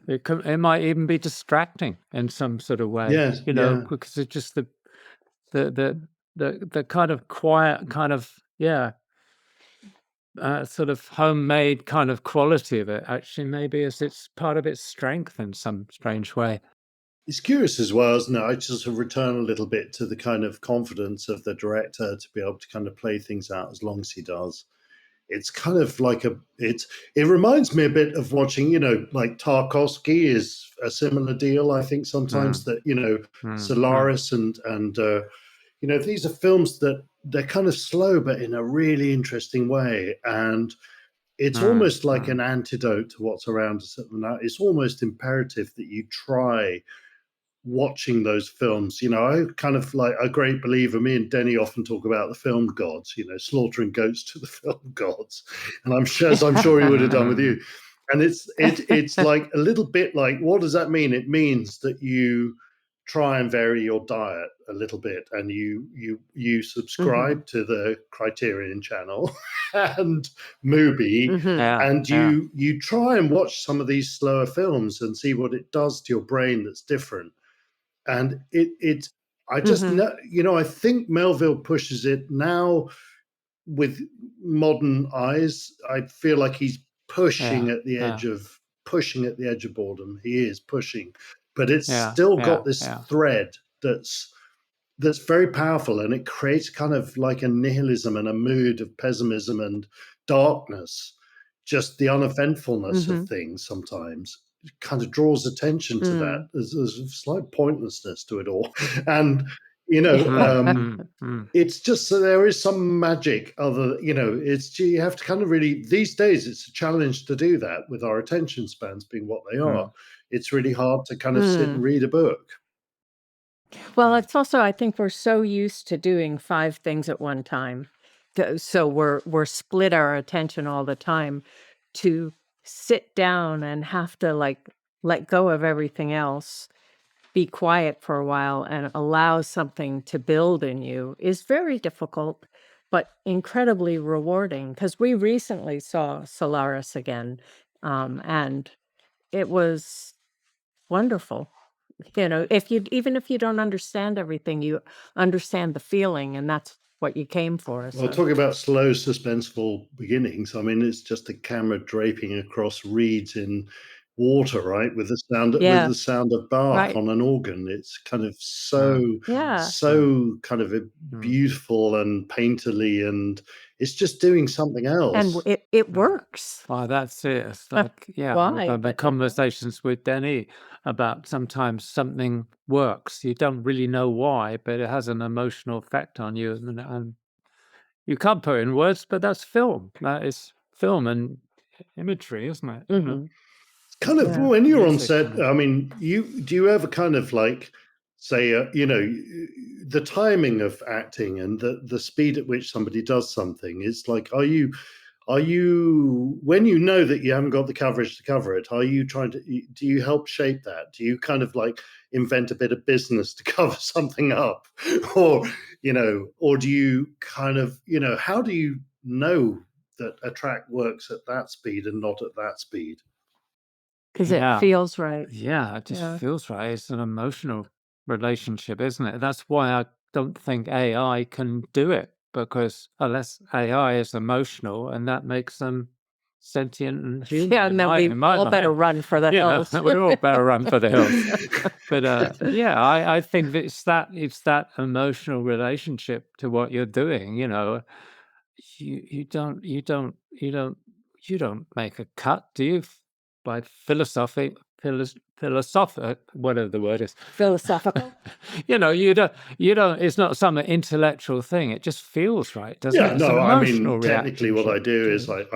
It might even be distracting in some sort of way. Yes, because it's just the kind of quiet kind of sort of homemade kind of quality of it actually maybe is it's part of its strength in some strange way. It's curious as well, isn't it? I just return a little bit to the kind of confidence of the director to be able to kind of play things out as long as he does. It's kind of like it reminds me a bit of watching, like Tarkovsky is a similar deal. I think sometimes that, Solaris and these are films that they're kind of slow, but in a really interesting way. And it's almost like an antidote to what's around us at the moment. It's almost imperative that you try watching those films. I kind of like a great believer. Me and Denny often talk about the film gods, slaughtering goats to the film gods, and I'm sure he would have done with you. And it's like a little bit like, what does that mean? It means that you try and vary your diet a little bit, and you subscribe to the Criterion channel and Mubi, and you try and watch some of these slower films and see what it does to your brain that's different. And I just know, I think Melville pushes it now with modern eyes. I feel like he's pushing at the edge of boredom. He is pushing, but it's still got this thread that's very powerful, and it creates kind of like a nihilism and a mood of pessimism and darkness. Just the uneventfulness of things sometimes kind of draws attention to that. There's a slight pointlessness to it all. And, it's just that there is some magic you have to kind of really, these days, it's a challenge to do that with our attention spans being what they are. It's really hard to kind of sit and read a book. Well, it's also, I think we're so used to doing 5 things at one time. So we're split our attention all the time to sit down and have to like let go of everything else, be quiet for a while and allow something to build in you is very difficult, but incredibly rewarding. Because we recently saw Solaris again, and it was wonderful. even if you don't understand everything, you understand the feeling, and that's what you came for. Well, So talking about slow, suspenseful beginnings, I mean, it's just a camera draping across reeds in water, right? With the yeah, sound of bark right, on an organ. It's kind of yeah, so kind of beautiful and painterly, and it's just doing something and else. it works. Oh, that's it. It's like, yeah, Why? the But it conversations with Denis about sometimes something works. You don't really know why, but it has an emotional effect on you. And you can't put it in words, but that's film. That is film and imagery, isn't it? Mhm. Kind of Yeah. when you're on Music set, and I mean, do you ever kind of like say, the timing of acting and the speed at which somebody does something is like, are you when you know that you haven't got the coverage to cover it, are you trying to do you help shape that? Do you kind of like invent a bit of business to cover something up? Or, or do you kind of, how do you know that a track works at that speed and not at that speed? Because it yeah, feels right. yeah, it just Yeah. feels right. It's an emotional relationship, isn't it? That's why I don't think AI can do it, because unless AI is emotional, and that makes them sentient and human. Yeah, and then we all better run for the hills. We all better run for the hills. But yeah, I think that it's that emotional relationship to what you're doing. You don't make a cut, do you? By philosophic, whatever the word is. Philosophical. You don't. It's not some intellectual thing. It just feels right, doesn't Yeah, it? It's an no, I mean, emotional technically what I reaction do to is it.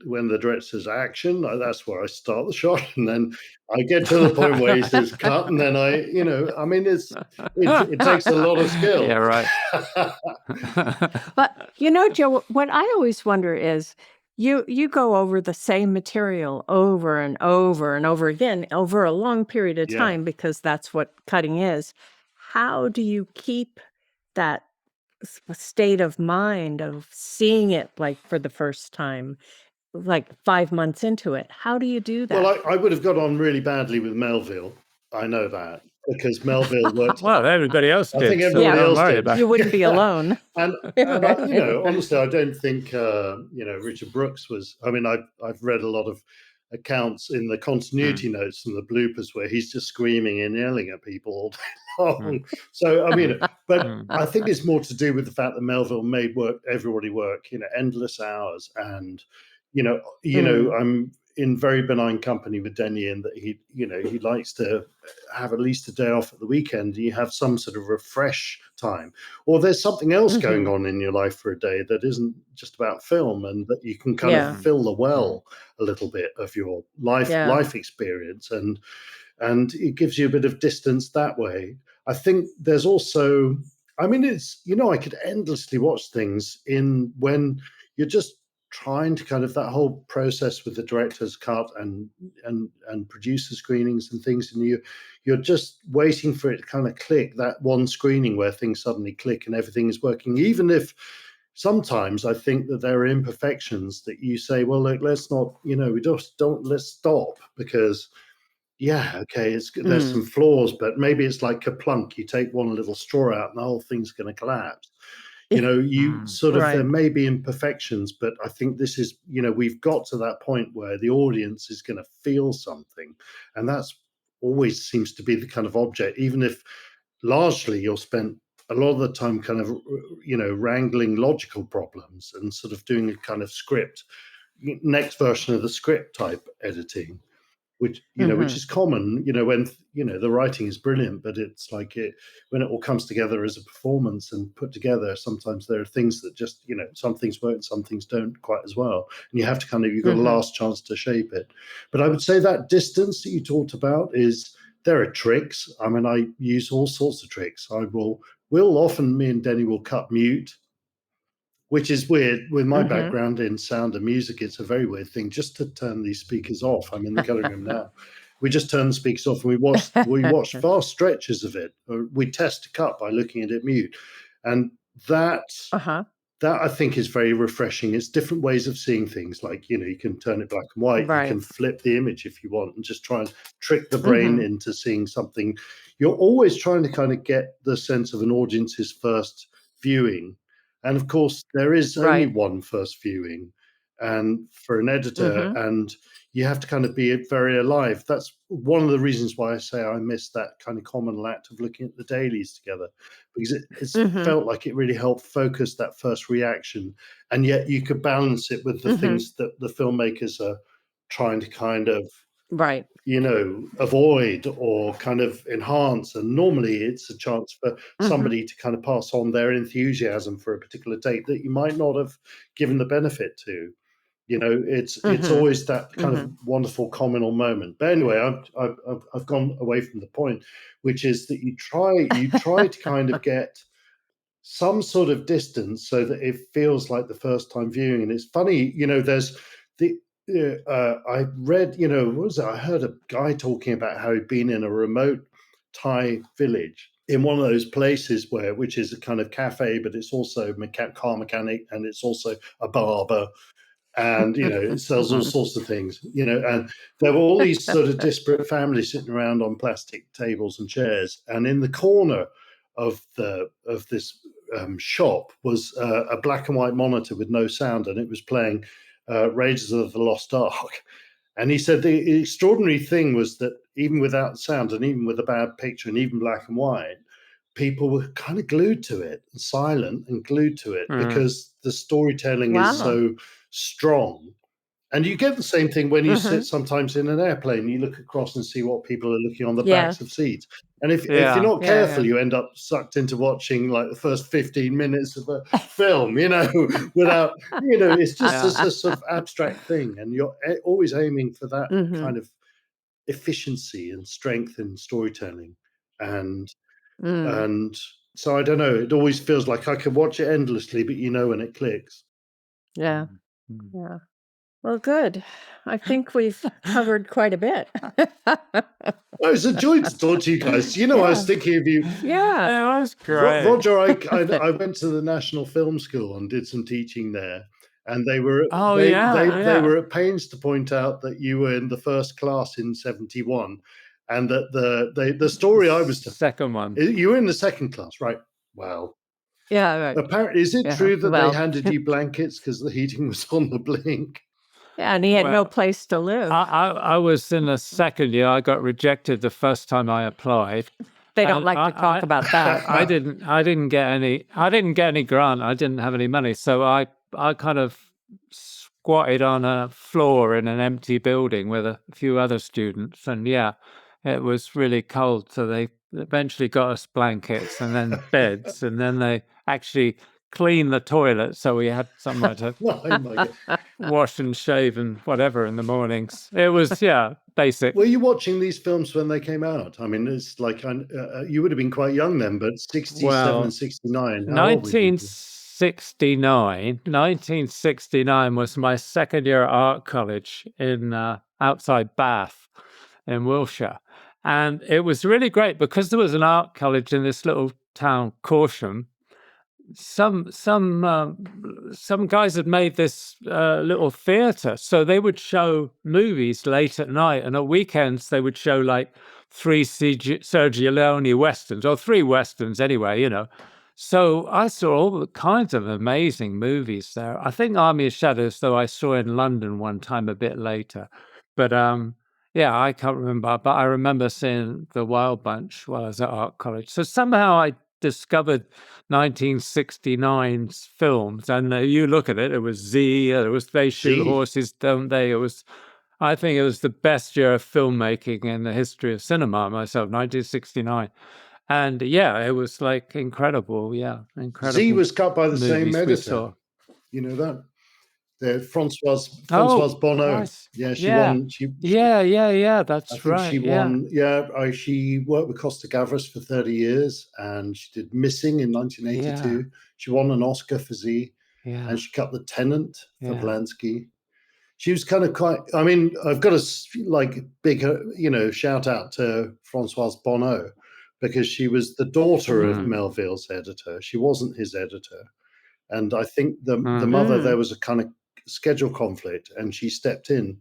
when the director says action, that's where I start the shot, and then I get to the point where he says cut, and then I mean, it takes a lot of skill. Yeah, right. But Joe, what I always wonder is you go over the same material over and over and over again over a long period of Yeah. time, because that's what cutting is. How do you keep that state of mind of seeing it like for the first time, like 5 months into it? How do you do that? Well, I would have got on really badly with Melville. I know that because Melville worked. Well, everybody else I did. think so everybody don't else worry did. about You it. wouldn't be alone. And honestly, I don't think Richard Brooks was. I mean, I've read a lot of accounts in the continuity notes and the bloopers where he's just screaming and yelling at people all day long. So I mean, but I think it's more to do with the fact that Melville made everybody work, endless hours, and I'm in very benign company with Denis, in that he likes to have at least a day off at the weekend, and you have some sort of refresh time, or there's something else going on in your life for a day that isn't just about film, and that you can kind of fill the well a little bit of your life experience, and it gives you a bit of distance that way. I think there's also, I mean, it's, I could endlessly watch things when you're just trying to kind of that whole process with the director's cut and producer screenings and things, and you're just waiting for it to kind of click, that one screening where things suddenly click and everything is working, even if sometimes I think that there are imperfections that you say, well, look, let's not, let's stop, because okay, there's some flaws, but maybe it's like Kaplunk. You take one little straw out and the whole thing's going to collapse. You sort of, there may be imperfections, but I think this is, we've got to that point where the audience is going to feel something. And that's always seems to be the kind of object, even if largely you'll spend a lot of the time kind of, wrangling logical problems and sort of doing a kind of next version of the script type editing, which which is common, when the writing is brilliant, but it's like when it all comes together as a performance and put together, sometimes there are things that just, some things work, some things don't quite as well, and you have to you've got a last chance to shape it. But I would say that distance that you talked about there are tricks. I mean, I use all sorts of tricks. We'll often, me and Denis will cut mute, which is weird with my background in sound and music. It's a very weird thing just to turn these speakers off. I'm in the cutting room now. We just turn the speakers off and we watch vast stretches of it. We test a cut by looking at it mute, and that that I think is very refreshing. It's different ways of seeing things. Like, you can turn it black and white. Right. You can flip the image if you want and just try and trick the brain into seeing something. You're always trying to kind of get the sense of an audience's first viewing. And of course, there is only one first viewing, and for an editor, and you have to kind of be very alive. That's one of the reasons why I say I miss that kind of communal act of looking at the dailies together, because it's felt like it really helped focus that first reaction, and yet you could balance it with the things that the filmmakers are trying to kind of avoid or kind of enhance. And normally it's a chance for somebody to kind of pass on their enthusiasm for a particular date that you might not have given the benefit to. It's always that kind of wonderful communal moment. But anyway, I've gone away from the point, which is that you try to kind of get some sort of distance so that it feels like the first time viewing. And it's funny, there's the I read, what was it? I heard a guy talking about how he'd been in a remote Thai village in one of those places which is a kind of cafe, but it's also car mechanic, and it's also a barber. And, it sells all sorts of things, and there were all these sort of disparate families sitting around on plastic tables and chairs. And in the corner of this shop was a black and white monitor with no sound, and it was playing Raiders of the Lost Ark. And he said the extraordinary thing was that even without sound, and even with a bad picture, and even black and white, people were kind of glued to it, and silent and glued to it, because the storytelling is so strong. And you get the same thing when you sit sometimes in an airplane. You look across and see what people are looking on the backs of seats. And if you're not careful, you end up sucked into watching like the first 15 minutes of a film, without, it's just a sort of abstract thing. And you're always aiming for that kind of efficiency and strength in storytelling. And so I don't know, it always feels like I could watch it endlessly, but when it clicks. Yeah. Yeah. Well, good. I think we've covered quite a bit. Well, it's a joy to talk to you guys. I was thinking of you. Yeah. That was great. Roger, I went to the National Film School and did some teaching there. And they were they were at pains to point out that you were in the first class in 71, and that the story I was second one. You were in the second class, right? Wow. Yeah, right. Apparently, is it true that they handed you blankets because the heating was on the blink? Yeah, and he had no place to live. I was in the second year. I got rejected the first time I applied. They don't like to talk about that. I didn't get any grant. I didn't have any money, so I kind of squatted on a floor in an empty building with a few other students, and it was really cold. So they eventually got us blankets and then beds, and then they actually cleaned the toilet, so we had somewhere to wash and shave and whatever in the mornings. It was basic. Were you watching these films when they came out? I mean, it's like you would have been quite young then, but 67, 69. 1969 was my second year at art college in outside Bath in Wiltshire. And it was really great because there was an art college in this little town, Corsham. Some guys had made this little theatre, so they would show movies late at night, and at weekends they would show like 3 Sergio Leone westerns, or 3 westerns anyway, So I saw all kinds of amazing movies there. I think Army of Shadows, though, I saw in London one time a bit later, but I can't remember, but I remember seeing The Wild Bunch while I was at art college. So somehow I discovered 1969's films, and you look at it, it was Z, it was They Shoot Horses, Don't They? I think it was the best year of filmmaking in the history of cinema myself, 1969. And it was like incredible. Incredible. Z was cut by the same editor. You know that? Françoise Bonneau. Nice. Yeah, she won. That's right. She won. She worked with Costa Gavras for 30 years, and she did Missing in 1982. She won an Oscar for Z, and she cut The Tenant for Polanski. She was kind of quite. I mean, I've got a big, shout out to Françoise Bonneau, because she was the daughter of Melville's editor. She wasn't his editor. And I think the mother, there was a kind of schedule conflict, and she stepped in.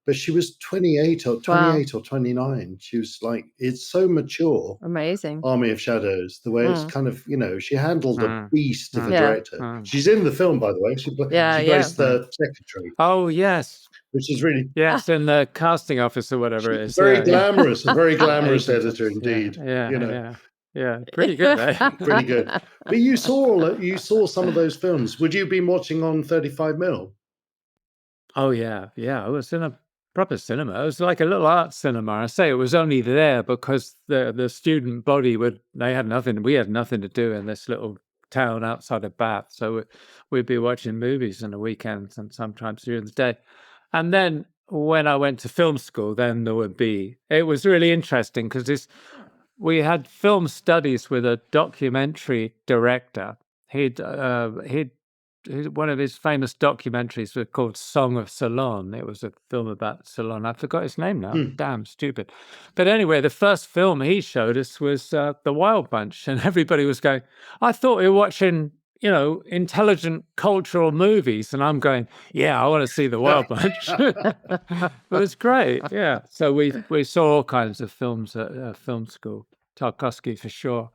But she was 28 or 29. She was like, it's so mature. Amazing. Army of Shadows, the way it's kind of, she handled a beast of a director. She's in the film, by the way. She plays the secretary. Oh, yes. Which is really... Yes, in the casting office or whatever it is. Very glamorous, a very glamorous editor indeed. Yeah, pretty good, eh? Pretty good. But you saw some of those films. Would you be watching on 35mm? Oh, yeah. I was in a proper cinema. It was like a little art cinema. I say it was only there because the student body we had nothing to do in this little town outside of Bath. So we'd be watching movies on the weekends and sometimes during the day. And then when I went to film school, then it was really interesting because we had film studies with a documentary director. One of his famous documentaries was called Song of Ceylon. It was a film about Ceylon. I forgot his name now. Damn stupid. But anyway, the first film he showed us was The Wild Bunch, and everybody was going, I thought we were watching, intelligent cultural movies. And I'm going, yeah, I want to see The Wild Bunch. But it's great, yeah. So we saw all kinds of films at film school. Tarkovsky for sure.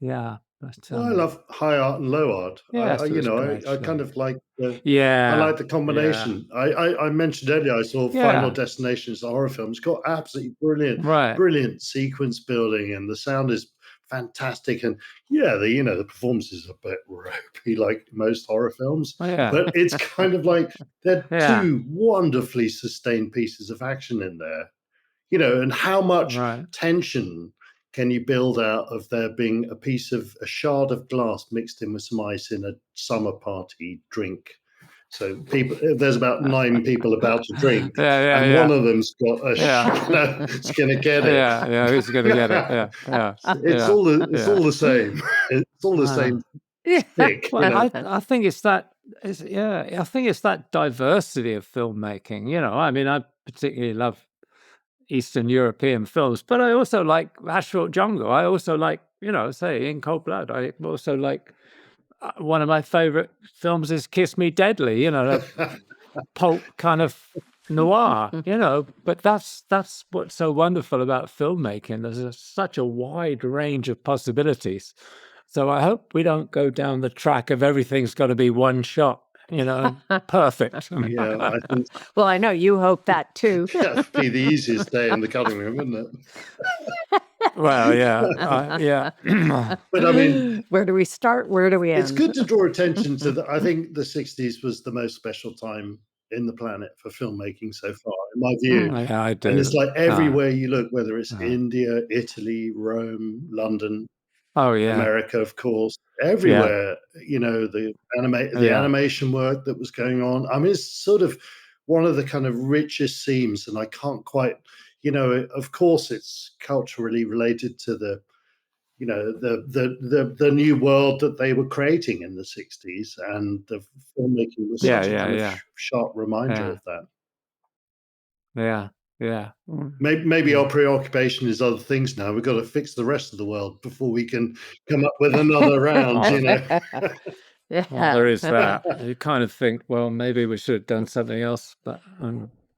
Yeah. But, I love high art and low art. Yeah, I kind of like I like the combination. Yeah. I mentioned earlier I saw Final Destination. It's a horror film. It's got absolutely brilliant sequence building, and the sound is fantastic. And the performances are a bit ropey, like most horror films. But it's kind of like they're two wonderfully sustained pieces of action in there. And how much tension can you build out of there being a shard of glass mixed in with some ice in a summer party drink? So there's about 9 people about to drink, and one of them's got it's going to get it. Yeah, who's going to get it? Yeah. It's all the same. It's all the same thick. Well, I think it's that. I think it's that diversity of filmmaking. I mean, I particularly love Eastern European films, but I also like Asphalt Jungle. I also like, say In Cold Blood. I also like one of my favorite films is Kiss Me Deadly, a pulp kind of noir, but that's what's so wonderful about filmmaking. There's such a wide range of possibilities. So I hope we don't go down the track of everything's got to be one shot. Perfect. I think. Well, I know you hope that too. That'd be the easiest day in the cutting room, wouldn't it? Well, yeah. But I mean, where do we start? Where do we end? It's good to draw attention to that. I think the 60s was the most special time in the planet for filmmaking so far, in my view. Yeah, I do. And it's like everywhere you look, whether it's India, Italy, Rome, London, America, of course, everywhere, the animation work that was going on. I mean, it's sort of one of the kind of richest themes, and I can't quite, of course it's culturally related to the new world that they were creating in the 60s, and the filmmaking was such a kind of sharp reminder of that. Yeah. Maybe our preoccupation is other things now. We've got to fix the rest of the world before we can come up with another round, Yeah. Well, there is that. You kind of think, well, maybe we should have done something else, but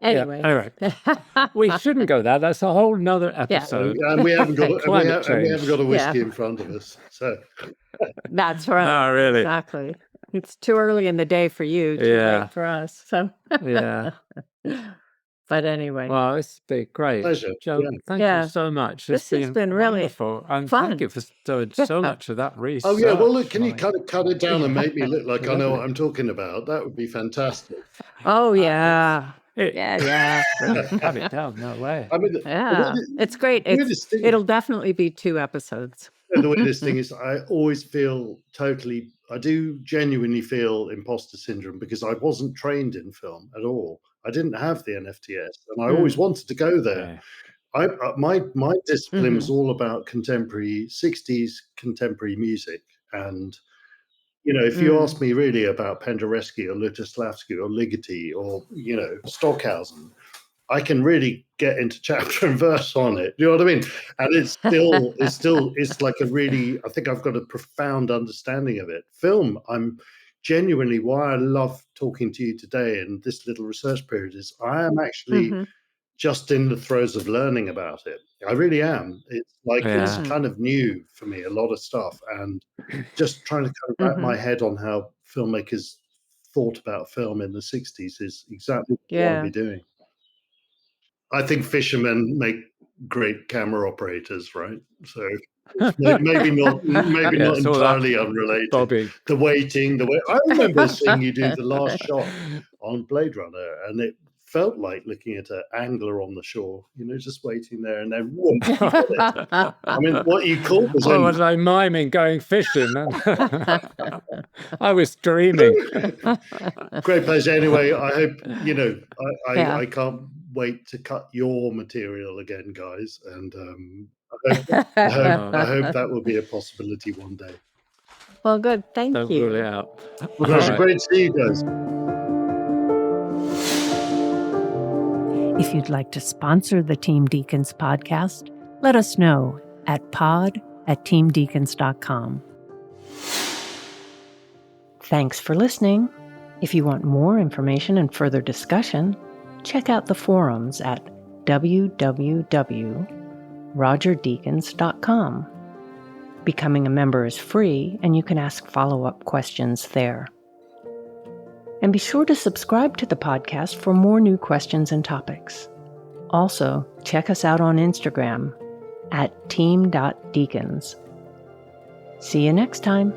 anyway, we shouldn't go there. That's a whole nother episode. And we haven't got a whiskey in front of us, so that's right. Oh, really? Exactly. It's too early in the day for you, too late for us. So But anyway. Well, it's been great. Pleasure. Joe, thank you so much. This has been really wonderful. And fun. Thank you for doing so much of that research. Oh, yeah. Well, look, can you kind of cut it down and make me look like I know what I'm talking about? That would be fantastic. Oh, yeah. Cut it down, no way. I mean, it's great. It'll definitely be 2 episodes. The weirdest thing is I always feel I do genuinely feel imposter syndrome because I wasn't trained in film at all. I didn't have the NFTS, and I always wanted to go there. My discipline was all about contemporary 60s contemporary music, and if you ask me really about Penderecki or Lutoslawski or Ligeti or Stockhausen, I can really get into chapter and verse on it. You know what I mean? And it's like I think I've got a profound understanding of it. Film, I'm genuinely, why I love talking to you today and this little research period is I am actually just in the throes of learning about it. I really am. It's like, it's kind of new for me, a lot of stuff, and just trying to kind of wrap my head on how filmmakers thought about film in the 60s is exactly what I want to be doing. I think fishermen make great camera operators, right? So maybe not entirely unrelated. Bobby. The waiting, I remember seeing you do the last shot on Blade Runner, and it felt like looking at an angler on the shore, just waiting there, and then whoop, I mean, what you called was was I miming going fishing? I was dreaming. Great pleasure. Anyway, I hope I can't wait to cut your material again, guys, and I hope that will be a possibility one day. Well, good. Thank you. Don't rule it out. Pleasure. Great to see you guys. If you'd like to sponsor the Team Deakins podcast, let us know at pod@teamdeakins.com. Thanks for listening. If you want more information and further discussion, check out the forums at www.rogerdeakins.com. Becoming a member is free, and you can ask follow-up questions there. And be sure to subscribe to the podcast for more new questions and topics. Also, check us out on Instagram at team.deakins. See you next time.